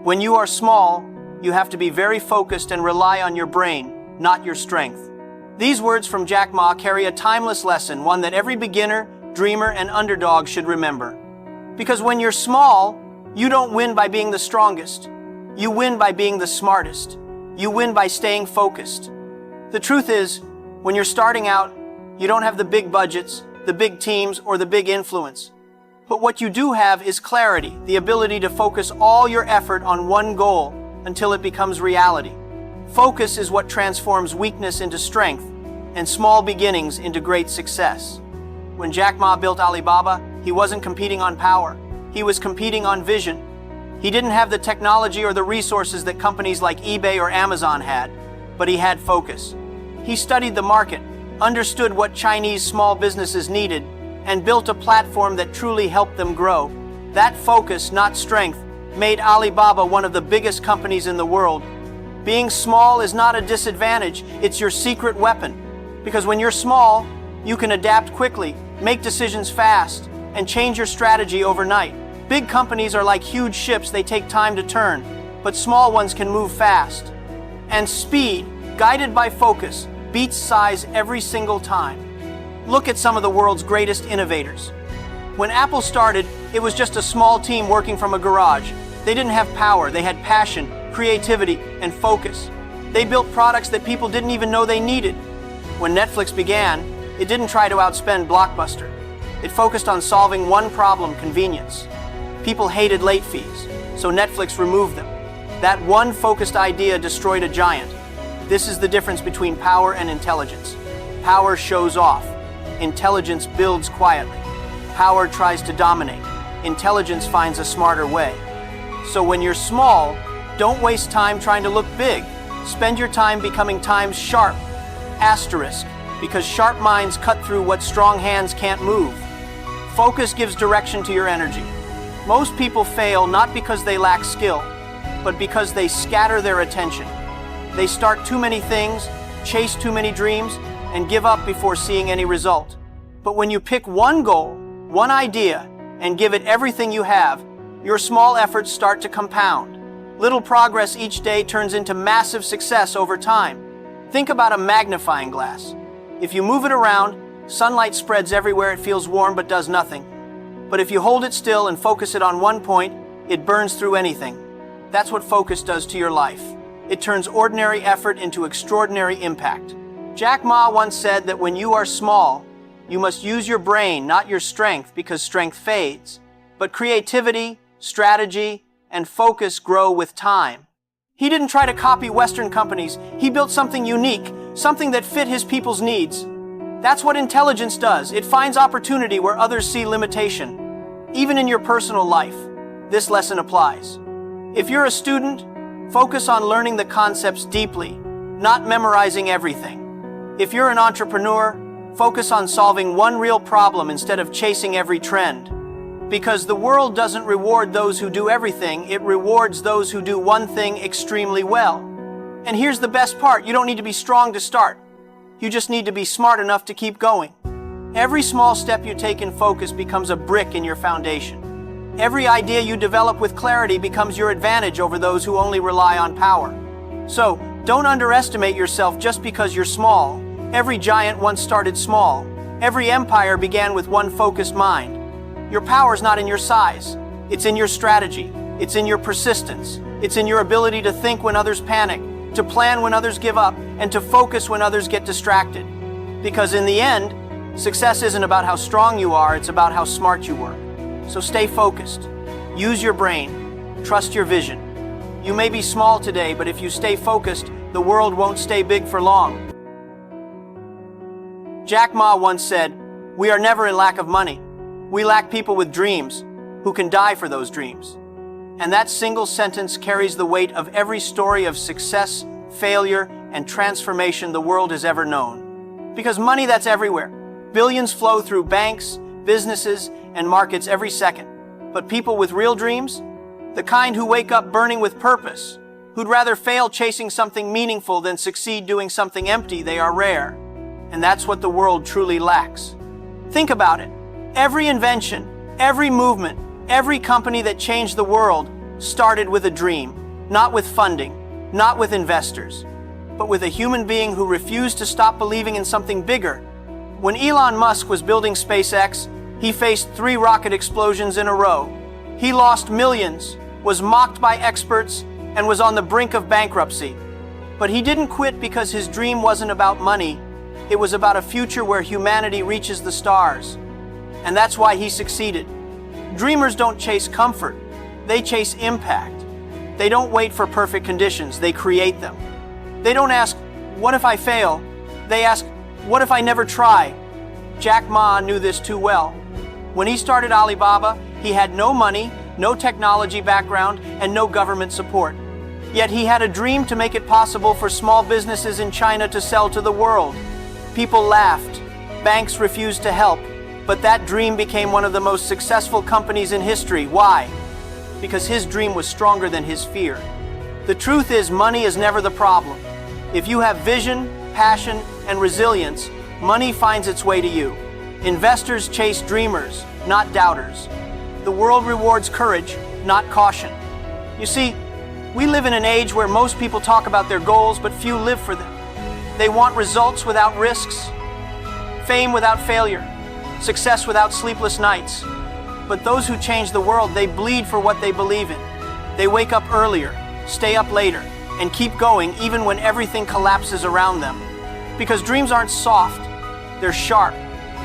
When you are small, you have to be very focused and rely on your brain, not your strength. These words from Jack Ma carry a timeless lesson, one that every beginner, dreamer, and underdog should remember. Because when you're small, you don't win by being the strongest. You win by being the smartest. You win by staying focused. The truth is, when you're starting out, you don't have the big budgets, the big teams, or the big influence. But what you do have is clarity, the ability to focus all your effort on one goal until it becomes reality. Focus is what transforms weakness into strength and small beginnings into great success. When Jack Ma built Alibaba, he wasn't competing on power. He was competing on vision. He didn't have the technology or the resources that companies like eBay or Amazon had, but he had focus. He studied the market, understood what Chinese small businesses needed, and built a platform that truly helped them grow. That focus, not strength, made Alibaba one of the biggest companies in the world. Being small is not a disadvantage, it's your secret weapon. Because when you're small, you can adapt quickly, make decisions fast, and change your strategy overnight. Big companies are like huge ships, they take time to turn, but small ones can move fast. And speed, guided by focus, beats size every single time. Look at some of the world's greatest innovators. When Apple started, it was just a small team working from a garage. They didn't have power, they had passion, creativity, and focus. They built products that people didn't even know they needed. When Netflix began, it didn't try to outspend Blockbuster. It focused on solving one problem: convenience. People hated late fees, so Netflix removed them. That one focused idea destroyed a giant. This is the difference between power and intelligence. Power shows off. Intelligence builds quietly. Power tries to dominate. Intelligence finds a smarter way. So when you're small, don't waste time trying to look big. Spend your time becoming times sharp. Asterisk, because sharp minds cut through what strong hands can't move. Focus gives direction to your energy. Most people fail not because they lack skill, but because they scatter their attention. They start too many things, chase too many dreams, and give up before seeing any result. But when you pick one goal, one idea, and give it everything you have, your small efforts start to compound. Little progress each day turns into massive success over time. Think about a magnifying glass. If you move it around, sunlight spreads everywhere, it feels warm but does nothing. But if you hold it still and focus it on one point, it burns through anything. That's what focus does to your life. It turns ordinary effort into extraordinary impact. Jack Ma once said that when you are small, you must use your brain, not your strength, because strength fades. But creativity, strategy, and focus grow with time. He didn't try to copy Western companies. He built something unique, something that fit his people's needs. That's what intelligence does. It finds opportunity where others see limitation. Even in your personal life, this lesson applies. If you're a student, focus on learning the concepts deeply, not memorizing everything. If you're an entrepreneur, focus on solving one real problem instead of chasing every trend. Because the world doesn't reward those who do everything, it rewards those who do one thing extremely well. And here's the best part, you don't need to be strong to start. You just need to be smart enough to keep going. Every small step you take in focus becomes a brick in your foundation. Every idea you develop with clarity becomes your advantage over those who only rely on power. So, don't underestimate yourself just because you're small. Every giant once started small. Every empire began with one focused mind. Your power's not in your size. It's in your strategy. It's in your persistence. It's in your ability to think when others panic, to plan when others give up, and to focus when others get distracted. Because in the end, success isn't about how strong you are, it's about how smart you work. So stay focused. Use your brain. Trust your vision. You may be small today, but if you stay focused, the world won't stay big for long. Jack Ma once said, "We are never in lack of money. We lack people with dreams who can die for those dreams." And that single sentence carries the weight of every story of success, failure, and transformation the world has ever known. Because money, that's everywhere. Billions flow through banks, businesses, and markets every second. But people with real dreams, the kind who wake up burning with purpose, who'd rather fail chasing something meaningful than succeed doing something empty, they are rare. And that's what the world truly lacks. Think about it. Every invention, every movement, every company that changed the world started with a dream. Not with funding, not with investors, but with a human being who refused to stop believing in something bigger. When Elon Musk was building SpaceX, he faced 3 rocket explosions in a row. He lost millions, was mocked by experts, and was on the brink of bankruptcy. But he didn't quit because his dream wasn't about money. It was about a future where humanity reaches the stars. And that's why he succeeded. Dreamers don't chase comfort, they chase impact. They don't wait for perfect conditions, they create them. They don't ask, what if I fail? They ask, what if I never try? Jack Ma knew this too well. When he started Alibaba, he had no money, no technology background, and no government support. Yet he had a dream to make it possible for small businesses in China to sell to the world. People laughed, banks refused to help, but that dream became one of the most successful companies in history. Why? Because his dream was stronger than his fear. The truth is, money is never the problem. If you have vision, passion, and resilience, money finds its way to you. Investors chase dreamers, not doubters. The world rewards courage, not caution. You see, we live in an age where most people talk about their goals, but few live for them. They want results without risks, fame without failure, success without sleepless nights. But those who change the world, they bleed for what they believe in. They wake up earlier, stay up later, and keep going even when everything collapses around them. Because dreams aren't soft, they're sharp.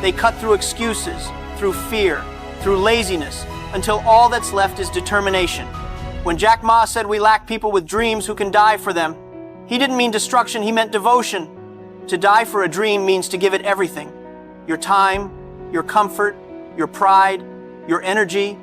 They cut through excuses, through fear, through laziness, until all that's left is determination. When Jack Ma said we lack people with dreams who can die for them, he didn't mean destruction, he meant devotion. To die for a dream means to give it everything. Your time, your comfort, your pride, your energy,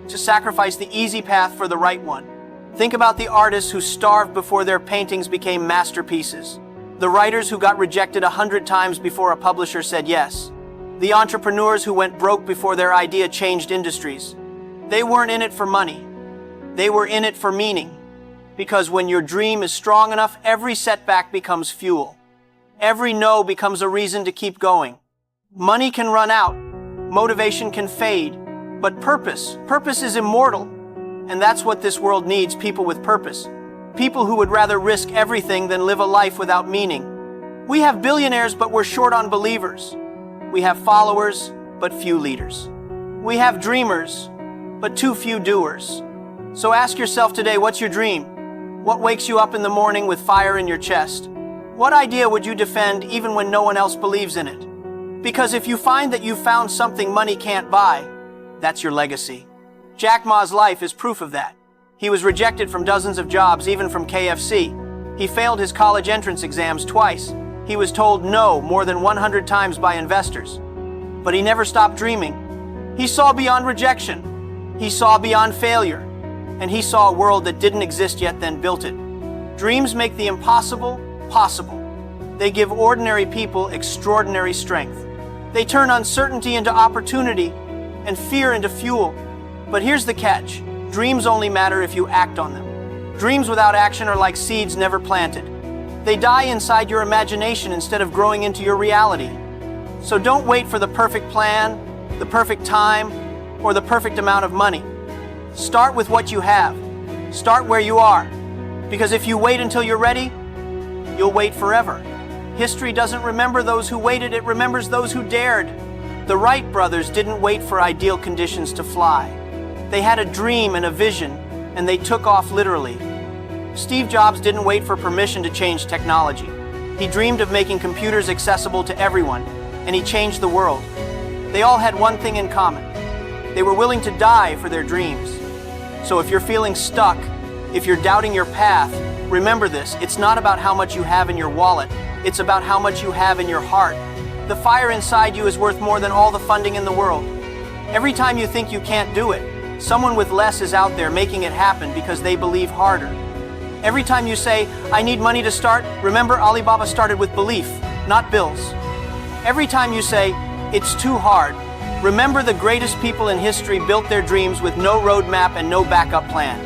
to sacrifice the easy path for the right one. Think about the artists who starved before their paintings became masterpieces. The writers who got rejected 100 times before a publisher said yes. The entrepreneurs who went broke before their idea changed industries. They weren't in it for money. They were in it for meaning. Because when your dream is strong enough, every setback becomes fuel. Every no becomes a reason to keep going. Money can run out. Motivation can fade. But purpose is immortal. And that's what this world needs, people with purpose. People who would rather risk everything than live a life without meaning. We have billionaires, but we're short on believers. We have followers, but few leaders. We have dreamers, but too few doers. So ask yourself today, what's your dream? What wakes you up in the morning with fire in your chest? What idea would you defend even when no one else believes in it? Because if you find that you've found something money can't buy, that's your legacy. Jack Ma's life is proof of that. He was rejected from dozens of jobs, even from KFC. He failed his college entrance exams twice. He was told no more than 100 times by investors. But he never stopped dreaming. He saw beyond rejection. He saw beyond failure. And he saw a world that didn't exist yet, then built it. Dreams make the impossible possible. They give ordinary people extraordinary strength. They turn uncertainty into opportunity and fear into fuel. But here's the catch. Dreams only matter if you act on them. Dreams without action are like seeds never planted. They die inside your imagination instead of growing into your reality. So don't wait for the perfect plan, the perfect time, or the perfect amount of money. Start with what you have. Start where you are. Because if you wait until you're ready, you'll wait forever. History doesn't remember those who waited, it remembers those who dared. The Wright brothers didn't wait for ideal conditions to fly. They had a dream and a vision, and they took off literally. Steve Jobs didn't wait for permission to change technology. He dreamed of making computers accessible to everyone, and he changed the world. They all had one thing in common. They were willing to die for their dreams. So if you're feeling stuck, if you're doubting your path, remember this, it's not about how much you have in your wallet, it's about how much you have in your heart. The fire inside you is worth more than all the funding in the world. Every time you think you can't do it, someone with less is out there making it happen because they believe harder. Every time you say, I need money to start, remember Alibaba started with belief, not bills. Every time you say, it's too hard, remember the greatest people in history built their dreams with no roadmap and no backup plan.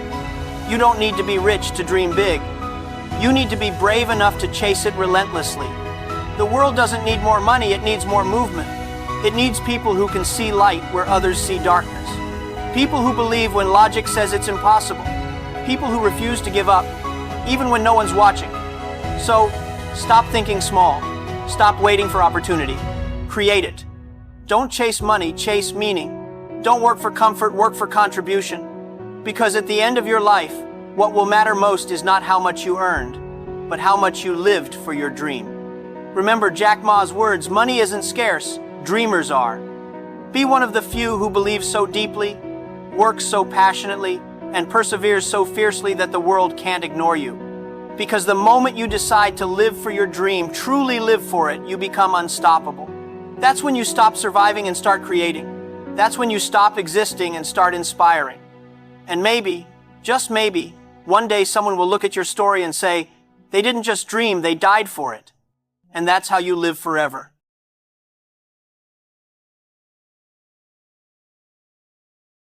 You don't need to be rich to dream big. You need to be brave enough to chase it relentlessly. The world doesn't need more money, it needs more movement. It needs people who can see light where others see darkness. People who believe when logic says it's impossible. People who refuse to give up, even when no one's watching. So, stop thinking small. Stop waiting for opportunity. Create it. Don't chase money, chase meaning. Don't work for comfort, work for contribution. Because at the end of your life, what will matter most is not how much you earned, but how much you lived for your dream. Remember Jack Ma's words, money isn't scarce, dreamers are. Be one of the few who believes so deeply, works so passionately, and perseveres so fiercely that the world can't ignore you. Because the moment you decide to live for your dream, truly live for it, you become unstoppable. That's when you stop surviving and start creating. That's when you stop existing and start inspiring. And maybe, just maybe, one day someone will look at your story and say, they didn't just dream, they died for it. And that's how you live forever.